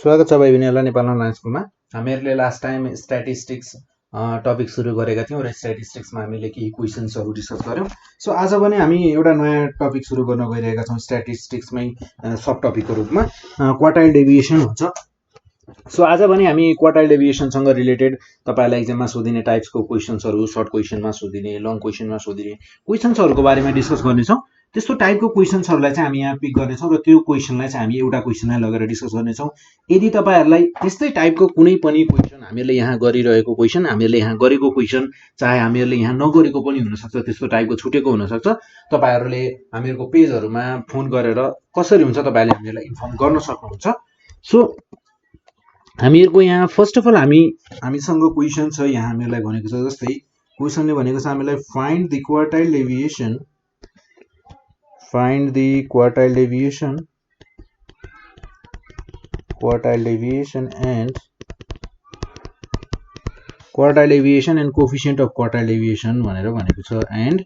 स्वागत छ भाइ बहिनीहरुलाई नेपाल अनलाइन स्कुलमा। हामीहरुले लास्ट टाइम स्ट्याटिस्टिक्स टपिक सुरु गरेका थियौं र स्ट्याटिस्टिक्समा हामीले केही क्वेशन्सहरु डिस्कस गर्यौं। सो आज पनि हामी एउटा नयाँ टपिक सुरु गर्न गइरहेका छौं स्ट्याटिस्टिक्समै सब टपिकको रूपमा क्वार्टाइल डेभिएसन हुन्छ। सो आज पनि हामी क्वार्टाइल डेभिएसनसँग रिलेटेड तपाईहरुलाई एक्जाममा सोधिने टाइप्सको क्वेशन्सहरु, सर्ट क्वेशनमा सोधिने, लङ क्वेशनमा सोधिने क्वेशन्सहरुको बारेमा डिस्कस गर्नेछौं। त्यस्तो टाइपको क्वेशन्सहरुलाई चाहिँ हामी यहाँ पिक गर्नेछौं र त्यो क्वेशनलाई चाहिँ हामी एउटा क्वेशनलाई लगेर डिस्कस गर्नेछौं। यदि तपाईहरुलाई त्यस्तै टाइपको कुनै पनि क्वेशन हामीले यहाँ गरिरहेको क्वेशन, हामीले यहाँ गरेको क्वेशन, चाहे हामीले यहाँ नगरेको पनि हुन सक्छ, त्यस्तो टाइपको छुटेको हुन सक्छ, तपाईहरुले हामीहरुको पेजहरुमा फोन गरेर कसरी हुन्छ तपाईहरुले हामीलाई इन्फर्म गर्न सक्नुहुन्छ। सो हामीहरुको यहाँ फर्स्ट अफ अल हामीसँग क्वेशन छ, यहाँ हामीलाई भनेको छ, जस्तै क्वेशनले भनेको छ हामीलाई find the quartile deviation, find the quartile deviation and coefficient of quartile deviation भनेर भनेको छ, and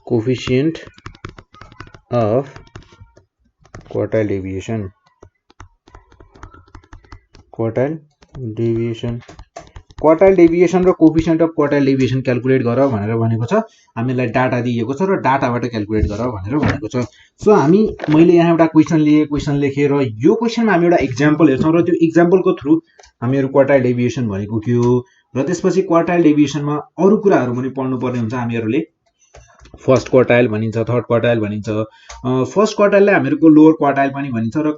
coefficient of quartile deviation र coefficient of quartile deviation calculate गर भनेर भनेको छ। हामीलाई डाटा दिएको छ र डाटाबाट क्याल्कुलेट गर भनेर भनेको छ। सो मैले यहाँ एउटा क्वेशन लिए, क्वेशन लेखेर यो क्वेशनमा हामी एउटा एक्जाम्पल हेर्छौं र त्यो एक्जाम्पलको थ्रु हामीहरु क्वार्टाइल डेभिएसन भनेको के हो र त्यसपछि क्वार्टाइल डेभिएसनमा अरु कुराहरु पनि पढ्नु पर्ने हुन्छ। हामीहरुले फर्स्ट क्वार्टाइल भनिन्छ, थर्ड क्वार्टाइल भनिन्छ। फर्स्ट क्वार्टाइललाई हामीहरुको लोअर क्वार्टाइल पनि भनिन्छ र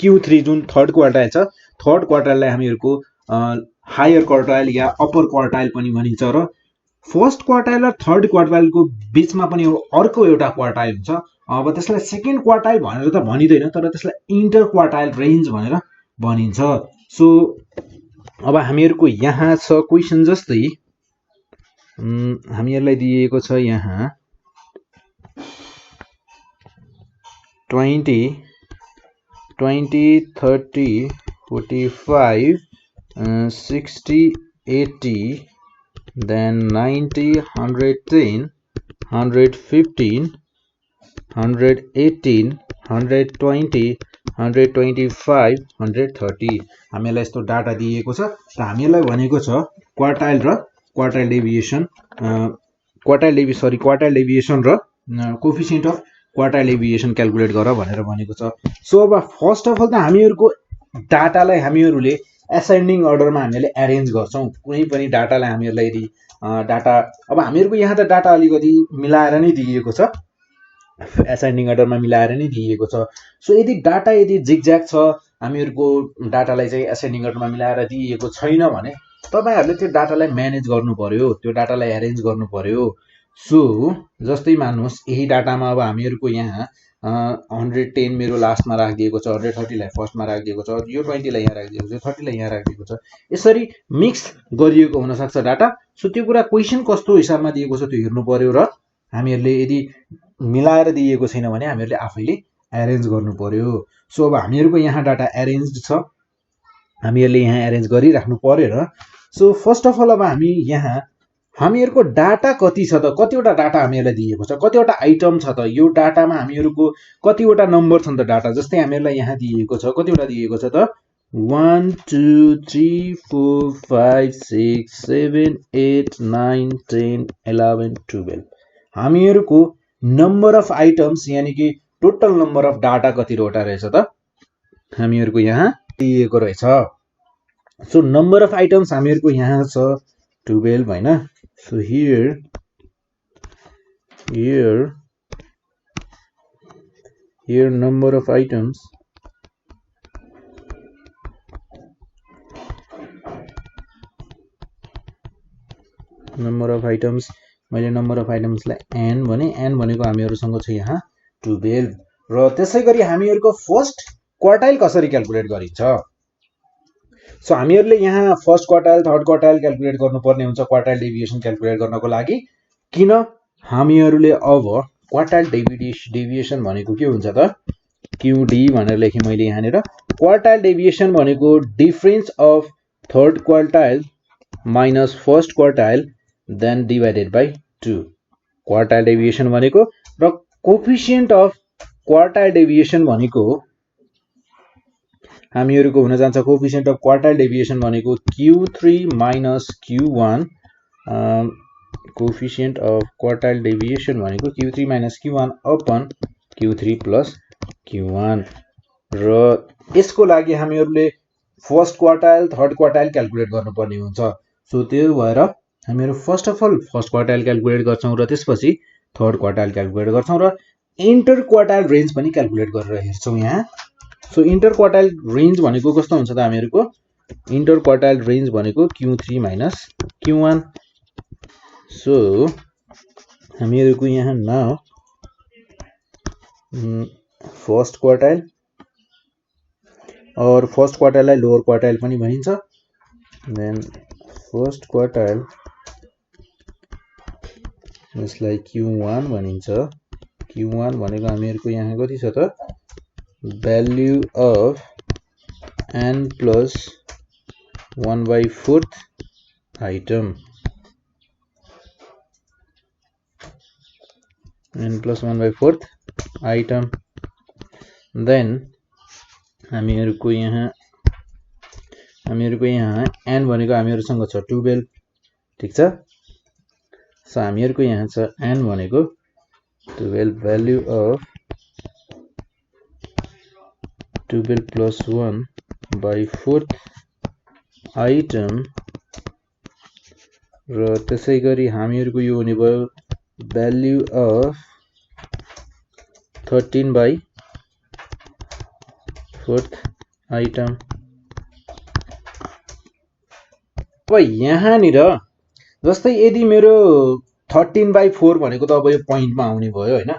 Q3 जुन थर्ड क्वार्टाइल छ, थर्ड क्वार्टाइललाई हामीहरुको हायर क्वार्टाइल या अप्पर क्वार्टाइल पनि भनिन्छ र फर्स्ट क्वार्टाइल र थर्ड क्वार्टाइलको बीचमा पनि अर्को एउटा क्वार्टाइल हुन्छ। अब त्यसलाई सेकेन्ड क्वार्टाइल भनेर त भनिदैन, तर त्यसलाई इन्टर क्वार्टाइल रेन्ज भनेर भनिन्छ। सो अब हामीहरुको यहाँ छ क्वेशन, जस्तै हामीहरुलाई दिएको छ यहाँ 20, 30, 45, 60, 80, then 90, 110, 115, 118, 120, 125, 130 हामीलाई यस्तो डाटा दिएको छ र हामीलाई भनेको छ क्वार्टाइल डेभिएसन र coefficient of quartile deviation calculate गर भनेर भनेको छ। सो अब फर्स्ट अफ अल त हामीहरुको डाटालाई हामीहरुले एसेन्डिङ अर्डरमा हामीले अरेन्ज गर्छौं। कुनै पनि डाटालाई हामीहरुलाई यदि डाटा, अब हामीहरुको यहाँ त डाटा अलिकति मिलाएर नै दिएको छ, एसेन्डिङ अर्डरमा मिलाएर नै दिएको छ। सो यदि डाटा जिगज्याग छ, हामीहरुको डाटालाई चाहिँ एसेन्डिङ अर्डरमा मिलाएर दिएको छैन भने तपाईहरुले त्यो डाटालाई म्यानेज गर्नु पर्यो, त्यो डाटालाई अरेन्ज गर्नु पर्यो। सो जस्तै मान्नुस् यही डाटामा अब हामीहरुको यहाँ 110 मेरो लास्टमा राखिदिएको छ, 130 लाई फर्स्टमा राखिदिएको छ, यो 20 लाई यहाँ राखिदिएको छ, 30 लाई यहाँ राखिदिएको छ, यसरी मिक्स गरिएको हुन सक्छ डाटा। सो त्यो कुरा क्वेशन कस्तो हिसाबमा दिएको छ त्यो हेर्नु पर्यो र हामीहरुले यदि मिलाएर दिएको छैन भने हामीहरुले आफैले अरेन्ज गर्नु पर्यो। सो अब हामीहरुको यहाँ डाटा अरेन्ज्ड छ, हामीहरुले यहाँ अरेन्ज गरिराख्नु पर्यो र सो फर्स्ट अफ अल अब हामीहरुको डाटा कति छ त, कतिवटा डाटा हामीहरुलाई दिएको छ, कतिवटा आइटम छ त, यो डाटामा हामीहरुको कतिवटा नम्बर छन् त डाटा। जस्तै हामीहरुलाई यहाँ दिएको छ, कतिवटा दिएको छ त 1 2 3 4 5 6 7 8 9 10 11 12 हामीहरुको नम्बर अफ आइटम्स यानी कि टोटल नम्बर अफ डाटा कतिवटा रहेछ त हामीहरुको यहाँ दिएको रहेछ। सो नम्बर अफ आइटम्स हामीहरुको यहाँ छ 12 हैन। So here number of items मैले नम्बर अफ आइटम्सलाई n भने, n भनेको हामीहरुसँग छ यहाँ 12 र त्यसैगरी हामीहरुको फर्स्ट क्वार्टाइल कसरी क्याल्कुलेट गरिन्छ। सो हामीहरुले यहाँ first quartile, third quartile calculate गर्नुपर्ने हुन्छ क्वार्टाइल डेभिएसन क्याल्कुलेट गर्नको लागि। किन हामीहरुले अब क्वार्टाइल डेभिएसन भनेको के हुन्छ त, QD भनेर लेखे मैले यहाँनेर। क्वार्टाइल डेभिएसन भनेको difference of third quartile minus first quartile then divided by 2 quartile deviation भनेको, र कोफिसिएन्ट अफ क्वार्टाइल डेभिएसन भनेको हामीहरुको हुन जान्छ कोएफिसिएन्ट अफ क्वार्टाइल डेभिएसन भनेको Q3 minus Q1 coefficient of quartile deviation भनेको Q3 minus Q1 upon Q3 plus Q1 र यसको लागि हामीहरुले first quartile third quartile calculate गर्नुपर्ने हुन्छ सो त्यो भएर हामीहरु first of all first quartile calculate गर्छौं र त्यसपछि थर्ड क्वार्टाइल क्याल्कुलेट गर्छौं र इन्टर क्वार्टाइल रेन्ज पनि क्याल्कुलेट गरेर हेर्छौं यहाँ सो इन्टर क्वार्टाइल रेन्ज भनेको कस्तो हुन्छ त हामीहरुको इन्टर क्वार्टाइल रेन्ज भनेको Q3 minus Q1 सो हामीहरुको यहाँ नाउ फर्स्ट क्वार्टाइल और फर्स्ट क्वार्टाइललाई लोअर क्वार्टाइल पनि भनिन्छ देन फर्स्ट क्वार्टाइल यसलाई Q1 भनिन्छ Q1 भनेको हामीहरुको यहाँ कति छ त value of n plus 1/4 item n plus 1/4 item then हामीहरुको यहाँ n भनेको हामीहरुसँग छ 12 ठीक छ सो हामीहरुको यहाँ छ n भनेको 12 भ्यालु अफ 12 plus 1/4 item र त्यसैगरी हामीहरुको यो हुने भयो भ्यालु अफ 13/4 item अब यहाँनिर जस्तै यदि मेरो 13/4 भनेको त अब यो पोइन्टमा आउने भयो हैन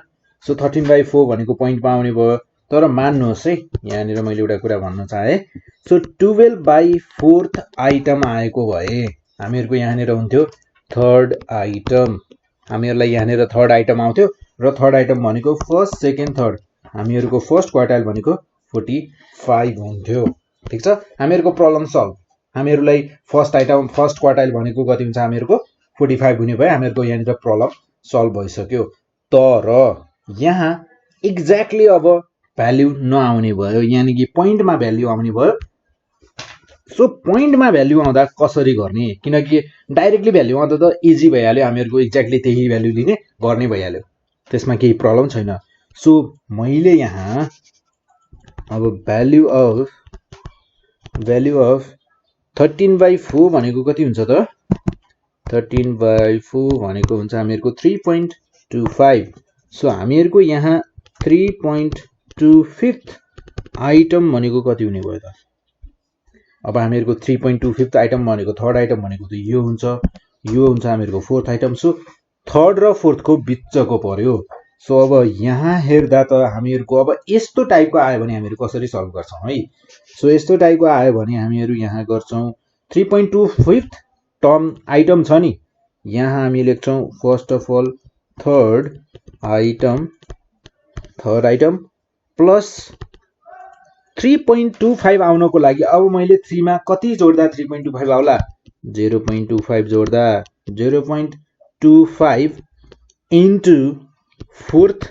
सो 13/4 भनेको पोइन्टमा आउने भयो तर मान्नुहोस् है यहाँनिर मैले एउटा कुरा भन्न चाहे सो 12/4 आइटम आएको भए हामीहरुको यहाँनिर हुन्थ्यो थर्ड आइटम हामीहरुलाई यहाँनिर थर्ड आइटम आउँथ्यो र थर्ड आइटम भनेको फर्स्ट सेकेन्ड थर्ड हामीहरुको फर्स्ट क्वार्टाइल भनेको 45 हुन्थ्यो ठीक छ हामीहरुको प्रब्लम सल्भ हामीहरुलाई फर्स्ट आइटम फर्स्ट क्वार्टाइल भनेको कति हुन्छ हामीहरुको 45 हुने भए हामीहरुको यहाँनिर प्रब्लम सल्भ भइसक्यो तर यहाँ एक्ज्याक्टली अब भ्यालु नआउने भयो यानी कि पोइन्टमा भ्यालु आउने भयो सो पोइन्टमा भ्यालु आउँदा कसरी गर्ने किनकि डाइरेक्टली भ्यालु आउँदा त इजी भइहाल्यो हामीहरुको एक्ज्याक्टली त्यही भ्यालु लिने गर्ने भइहाल्यो त्यसमा केही प्रब्लम छैन सो मैले यहाँ अब भ्यालु अफ 13/4 भनेको कति हुन्छ त 13/4 भनेको हुन्छ हामीहरुको 3.25 सो हामीहरुको यहाँ 3.25 आइटम भनेको कति हुने भयो त अब हामीहरुको 3.25 आइटम भनेको थर्ड आइटम भनेको त यो हुन्छ हामीहरुको फोर्थ आइटम सो थर्ड र फोर्थ को बिचको पर्यो सो अब यहाँ हेर्दा त हामीहरुको अब यस्तो टाइपको आयो भने हामीहरु कसरी सल्भ गर्छौं है सो यस्तो टाइपको आयो भने हामीहरु यहाँ गर्छौं 3.25 टर्म आइटम छ नि यहाँ हामी लेख्छौं first of all third item plus 3.25 आउनको लागि अब मैले 3 मा कति जोड्दा 3.25 आउला 0.25 जोड्दा 0.25 into fourth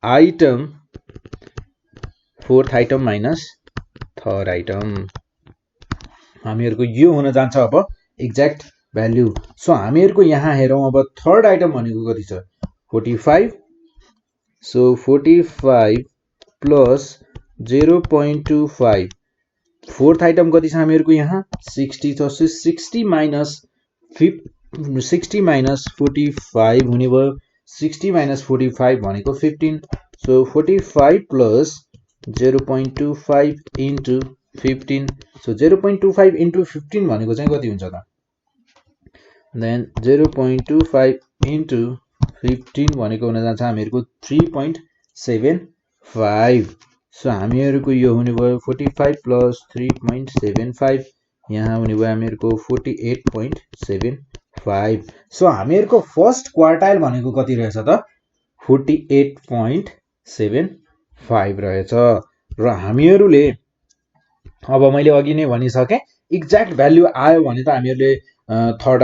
item minus third item हामीहरुको यो हुन जान्छ अब एक्ज्याक्ट भ्यालु सो हामीहरुको यहाँ हेरौं अब थर्ड आइटम भनेको कति छ 45 सो 45 प्लस 0.25 फोर्थ आइटम कति छ हामीहरुको यहाँ 60 छ सो 60 माइनस 45 हुने भयो 60 minus 45 भनेको 15 so 45 plus 0.25 into 15 so 0.25 into 15 भनेको चाहिँ कति हुन्छ त then 0.25 into 15 भनेको हुन जान्छ हामीहरुको 3.75 so हामीहरुको यो हुने भयो 45 plus 3.75 यहाँ हुने भयो हामीहरुको 48.75 सो हामीहरुको फर्स्ट क्वार्टाइल भनेको कति रहेछ त 48.75 रहेछ र हामीहरुले अब मैले अघि नै भनिसके एक्ज्याक्ट भ्यालु आयो भने त हामीहरुले third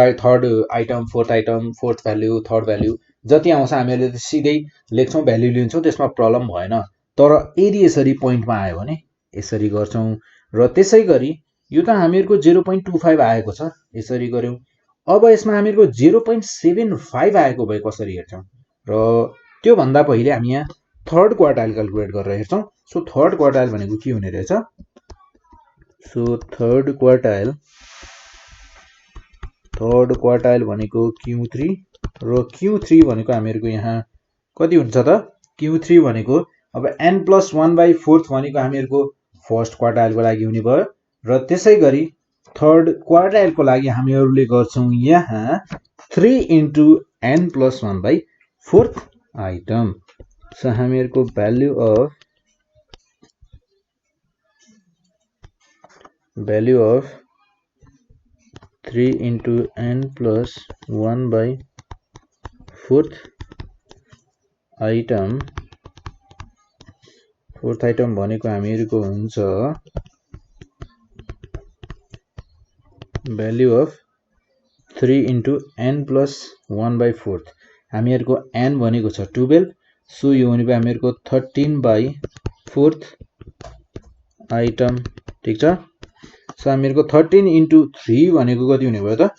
item fourth value third value जति आउँछ हामीहरुले सिधै लेख्छौं भ्यालु लिन्छौं त्यसमा प्रब्लम भएन तर यदि यसरी पोइन्टमा आयो भने यसरी गर्छौं र त्यसै गरी यो त हामीहरुको 0.25 आएको छ, यसरी गर्यौं। अब यसमा हामीहरुको 0.75 आएको भए कसरी हेर्छौं र त्यो भन्दा पहिले हामी यहाँ थर्ड क्वार्टाइल क्याल्कुलेट गरेर हेर्छौं। सो थर्ड क्वार्टाइल भनेको के हुने रहेछ? सो थर्ड क्वार्टाइल भनेको Q3 र Q3 भनेको हामीहरुको यहाँ कति हुन्छ त? Q3 भनेको अब n+1/4 भनेको हामीहरुको फर्स्ट क्वार्टाइलको लागि हुने भयो र त्यसै गरी थर्ड क्वार्टाइलको लागि हामीहरुले गर्छौं यहाँ 3 * n+1/4 आइटम। सो हामीहरुको value of 3 * n+1/4 item, fourth item भनेको हामीहरुको हुन्छ भ्यालु अफ 3 * n+1/4। हामीहरुको n भनेको छ 12, सो यो भनेको हामीहरुको 13/4 आइटम, ठीक छ। सो हामीहरुको 13 * 3 भनेको कति हुने भयो त?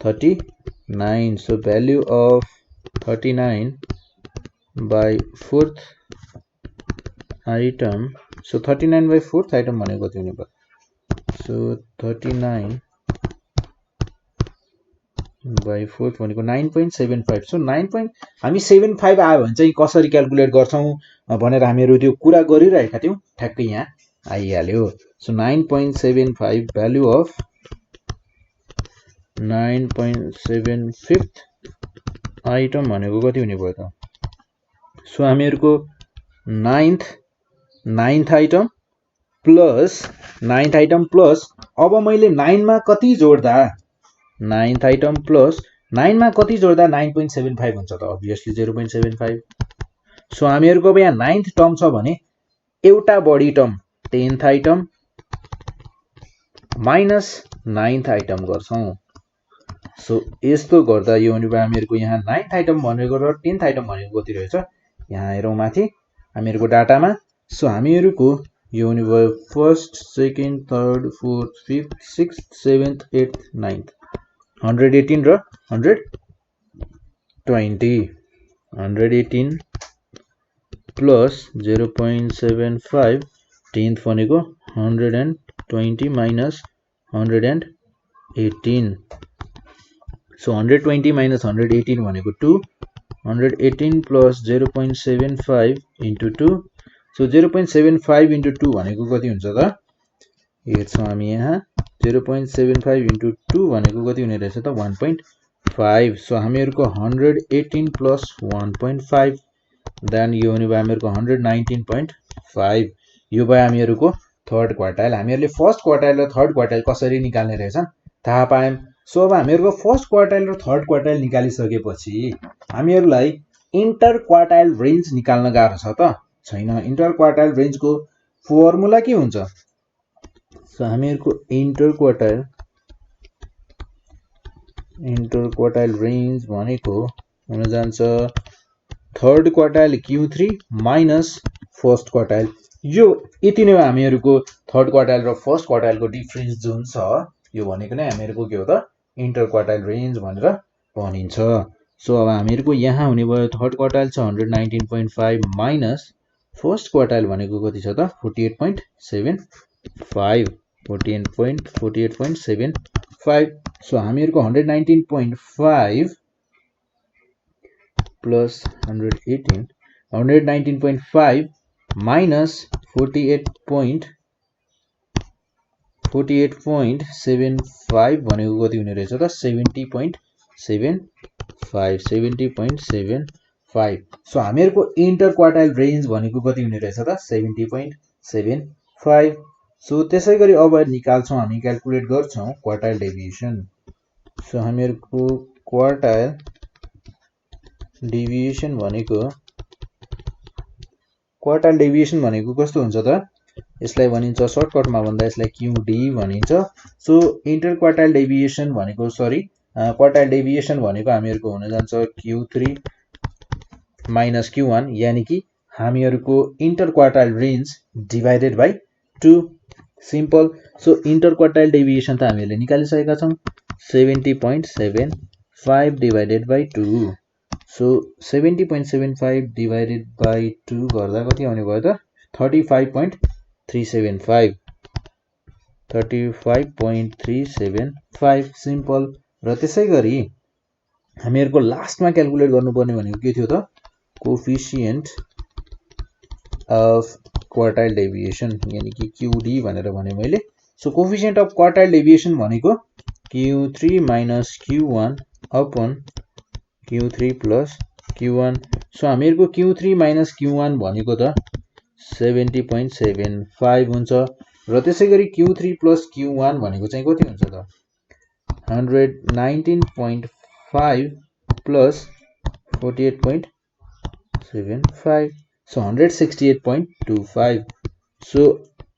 39। So value of 39/4 item, so 39/4 item भनेको कति हुने भयो? सो 39/4 भनेको 9.75। सो 9. हामी 75 आयो भने चाहिँ कसरी क्याल्कुलेट गर्छौं भनेर हामीहरु त्यो कुरा गरिरहेका थियौं, ठ्याक्कै यहाँ आइहाल्यो। सो 9.75 भ्यालु अफ 9.75 आइटम भनेको कति हुने भयो त? सो हामीहरुको 9th आइटम प्लस अब मैले 9 मा कति जोड्दा 9th आइटम प्लस 9 मा कति जोड्दा 9.75 हुन्छ त? अभियसली 0.75। सो हामीहरुको अब यहाँ 9th टर्म छ भने एउटा बढी term 10th item minus 9th item गर्छौं। सो यस्तो गर्दा यो भनेको हामीहरुको यहाँ 9th आइटम भनेको र 10th आइटम भनेको कति रहेछ? यहाँ हेरौं माथि हामीहरुको डाटामा। सो हामीहरुको यो हुने भयो first, second, third, fourth, fifth, sixth, seventh, eighth, ninth, 118 र 120। 118 प्लस 0.75, 10th भनेको 120 माइनस 118। सो 120 माइनस 118 भनेको 2, 118 प्लस 0.75 into 2। सो 0.75 into 2 भनेको कति हुन्छ त? हेर्छौं हामी यहाँ 0.75 into 2 भनेको कति हुने रहेछ त? 1.5। सो हामीहरुको 118 प्लस 1.5 देन यो हुने भयो हामीहरुको 119.5। यो भयो हामीहरुको थर्ड क्वार्टाइल। हामीहरुले फर्स्ट क्वार्टाइल र थर्ड क्वार्टाइल कसरी निकाल्ने रहेछन् थाहा पायौं। सो अब हामीहरुको फर्स्ट क्वार्टाइल र थर्ड क्वार्टाइल निकालिसकेपछि हामीहरुलाई इन्टर क्वार्टाइल रेन्ज निकाल्न गाह्रो छ त? छैन। इन्टर क्वार्टाइल रेन्जको फर्मुला के हुन्छ? सो हामीहरुको इन्टर क्वार्टाइल रेन्ज भनेको हुन जान्छ third quartile Q3 minus first quartile. यो यति नै हामीहरुको थर्ड क्वार्टाइल र फर्स्ट क्वार्टाइलको डिफरेन्स जुन छ यो भनेको नै हामीहरुको के हो त? इन्टर क्वार्टाइल रेन्ज भनेर भनिन्छ। सो अब हामीहरुको यहाँ हुने भयो थर्ड क्वार्टाइल छ 119.5 माइनस फर्स्ट क्वार्टाइल भनेको कति छ त? 48.75। 48.75। सो हामीहरुको 119.5 प्लस 119.5 माइनस 48.75 भनेको कति हुने रहेछ त? 70.75। 70.75। सो हामीहरुको इन्टर क्वार्टाइल रेन्ज भनेको कति हुने रहेछ त? 70.75। सो त्यसै गरी अब निकाल्छौं हामी, क्याल्कुलेट गर्छौं क्वार्टाइल डेभिएसन। सो हामीहरुको क्वार्टाइल डेभिएसन भनेको कस्तो हुन्छ त? यसलाई भनिन्छ सर्टकटमा भन्दा यसलाई QD भनिन्छ। सो इन्टर क्वार्टाइल डेभिएसन भनेको क्वार्टाइल डेभिएसन भनेको हामीहरुको हुन जान्छ Q3 माइनस Q1, यानी कि हामीहरुको interquartile range divided by 2। Simple. So interquartile deviation त हामीले निकालिसकेका छौँ 70.75 divided by 2। So 70.75 divided by 2 गर्दा कति आउने भयो त 35.375 35.375 सिम्पल। र त्यसै गरी हामीहरूको लास्टमा क्याल्कुलेट गर्नुपर्ने भनेको के थियो त कोफिसिएन्ट अफ क्वार्टाइल डेभिएसन यानी कि क्यूडी भनेर भने मैले। So coefficient of quartile deviation भनेको Q3 minus Q1 upon Q3 plus Q1। So हामीहरूको Q3 माइनस Q1 भनेको त 70.75 हुन्छ। र त्यसै गरी Q3 प्लस Q1 भनेको चाहिँ कति हुन्छ त 119.5 plus 48.75 so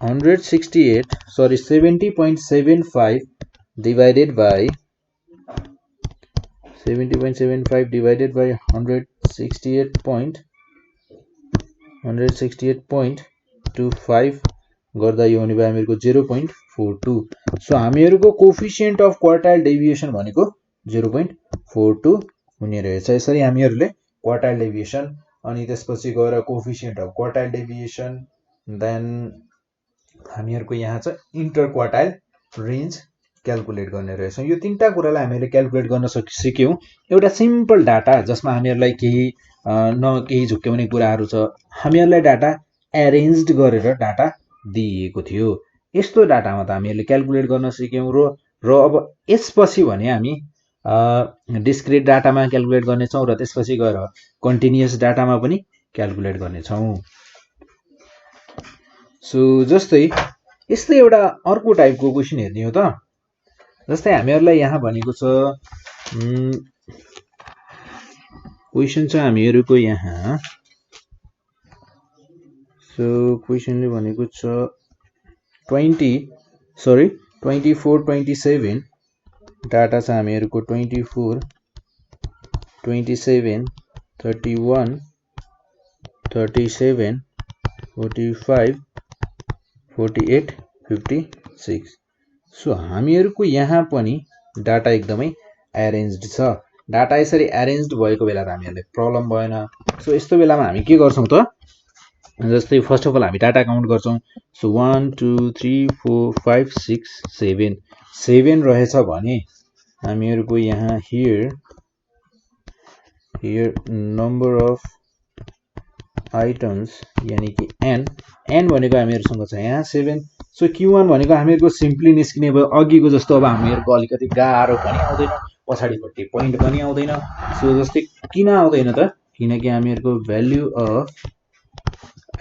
168.25 so 70.75 divided by 168.25 गर्दा यो हुने भयो हामीहरूको 0.42। सो हामीहरूको कोफिसिएन्ट अफ क्वार्टाइल डेभिएसन भनेको 0.42 हुने रहेछ। यसरी हामीहरूले क्वार्टाइल डेभिएसन अनि त्यसपछि गएर coefficient of quartile deviation then हामीहरूको यहाँ चाहिँ इन्टर क्वार्टाइल रेन्ज क्याल्कुलेट गर्ने रहेछौँ। यो तीनटा कुरालाई हामीले क्याल्कुलेट गर्न सिक्यौँ एउटा सिम्पल डाटा जसमा हामीहरूलाई केही केही झुक्क्याउने कुराहरू छ। हामीहरूलाई डाटा एरेन्ज्ड गरेर डाटा दिइएको थियो। यस्तो डाटामा त हामीहरूले क्याल्कुलेट गर्न सिक्यौँ। र अब यसपछि भने हामी डिस्क्रिट डाटामा क्याल्कुलेट गर्नेछौँ र त्यसपछि गएर कन्टिन्युअस डाटामा पनि क्याल्कुलेट गर्नेछौँ। सो जस्तै यस्तै एउटा अर्को टाइपको क्वेसन हेर्ने हो त। जस्तै हामीहरूलाई यहाँ भनेको छ क्वेसन छ हामीहरूको यहाँ। सो क्वेसनले भनेको छ 24-27 डाटा छ हामीहरूको 24, 27, 31, 37, 45, 48, 56। सो हामीहरूको यहाँ पनि डाटा एकदमै एरेन्ज्ड छ। डाटा यसरी एरेन्ज्ड भएको बेला त हामीहरूलाई प्रब्लम भएन। सो यस्तो बेलामा हामी के गर्छौँ त जस्तै फर्स्ट अफ अल हामी डाटा काउन्ट गर्छौँ। सो 1 2 3 4 5 6 7 7 रहेछ भने हामीहरूको यहाँ हियर नम्बर अफ आइटम्स यानी कि एन भनेको हामीहरूसँग छ यहाँ 7। सो Q1 भनेको हामीहरूको सिम्पली निस्किने भयो अघिको जस्तो। अब हामीहरूको अलिकति गाह्रो पनि आउँदैन पछाडिपट्टि पोइन्ट पनि आउँदैन। सो जस्तै किन आउँदैन त किनकि हामीहरूको भ्याल्यु अफ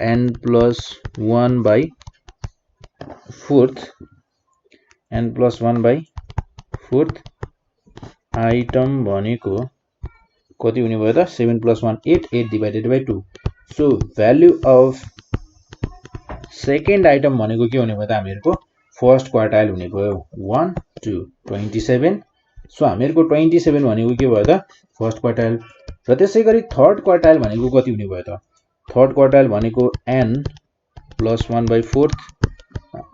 n+1/4 आइटम भनेको कति हुने भयो त 7 + 1 8 divided by 2। So value of second item भनेको के हुने भयो त हामीहरूको फर्स्ट क्वार्टाइल हुने भयो 1 2 27। सो हामीहरूको 27 भनेको के भयो त फर्स्ट क्वार्टाइल। र त्यसै गरी थर्ड क्वार्टाइल भनेको कति हुने भयो त थर्ड क्वार्टाइल भनेको n+1/4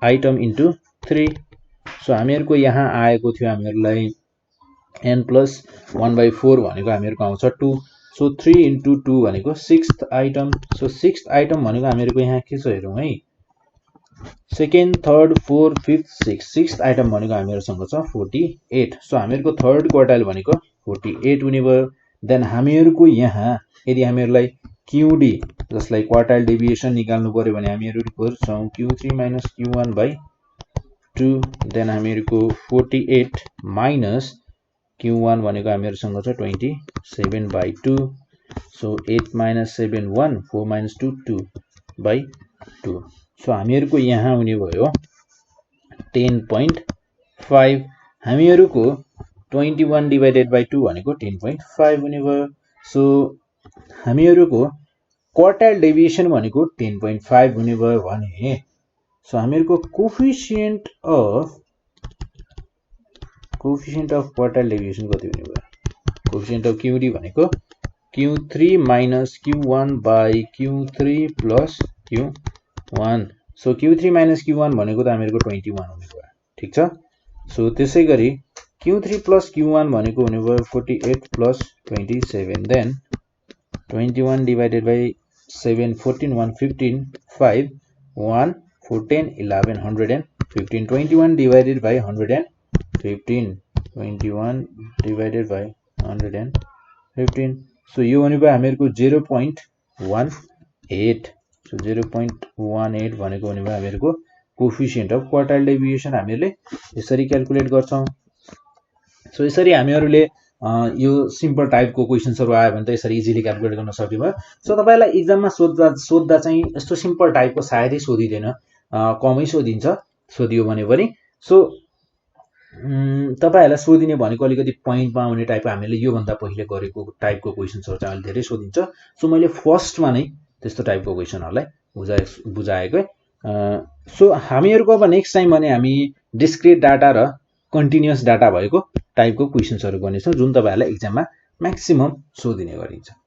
आइटम इन्टु 3। सो हामीहरूको यहाँ आएको थियो हामीहरूलाई n+1/4 भनेको हामीहरूको आउँछ 2। सो 3 × 2 भनेको 6th item. So 6th item भनेको हामीहरूको यहाँ के छ हेरौँ है second third fourth fifth sixth item भनेको हामीहरूसँग छ 48। सो हामीहरूको थर्ड क्वार्टाइल भनेको 48 हुने भयो। देन हामीहरूको यहाँ यदि हामीहरूलाई क्युडी जसलाई क्वार्टाइल डेभिएसन निकाल्नु पर्यो भने हामीहरू गर्छौँ Q3 माइनस Q1/2। देन हामीहरूको 48 माइनस Q1 भनेको हामीहरूसँग छ 27/2। सो 8 - 7 1 4 - 2 2/2। सो हामीहरूको यहाँ हुने भयो 10.5। हामीहरूको 21 डिभाइडेड बाई 2 भनेको 10.5 हुने भयो। सो हामीहरूको क्वार्टाइल डेभिएसन भनेको 10.5 हुने भयो भने सो हामीहरूको कोफिसिएन्ट अफ क्वार्टाइल डेभिएसन कति हुने भयो कोफिसिएन्ट अफ क्युडी भनेको Q3 - Q1/Q3 + Q1 so Q3 minus Q1 भनेको त हामीहरुको 21 हुने भयो ठीक छ सो त्यसै गरी Q3 plus Q1 भनेको हुने भयो 48 plus 27 then 21 divided by 7 14 1 15 5 1 4 10 11 115 21 divided by 115 21 divided by 115 so यो भने भयो हामीहरुको 0.18 so 0.18 भनेको हुने भयो हामीहरुको कोएफिसिएन्ट अफ क्वार्टाइल डेभिएसन हामीहरुले यसरी क्याल्कुलेट गर्छौं सो यसरी हामीहरुले यो सिम्पल टाइपको क्वेशन्सहरु आयो भने त यसरी इजिली क्याल्कुलेट गर्न सकिन्छ सो तपाईलाई एक्जाममा सोध्दा चाहिँ यस्तो सिम्पल टाइपको सायदै सोधिदैन कमै सोधिन्छ सोधियो भने पनि सो तपाईहरुलाई सोधिने भनेको अलिकति पॉइन्टमा आउने टाइपको हामीले यो भन्दा पहिले गरेको टाइपको क्वेशन्सहरु चाहिँ अलि धेरै सोधिन्छ सो मैले फर्स्टमा नै त्यस्तो टाइपको क्वेशनहरुलाई बुझाएको सो हामीहरुको अब नेक्स्ट टाइम भने हामी डिस्क्रिट डाटा र कन्टिन्युअस डाटा भएको टाइपको क्वेशन्सहरु गर्नेछौं जुन तपाईहरुलाई एक्जाममा म्याक्सिमम सोधिने गरिन्छ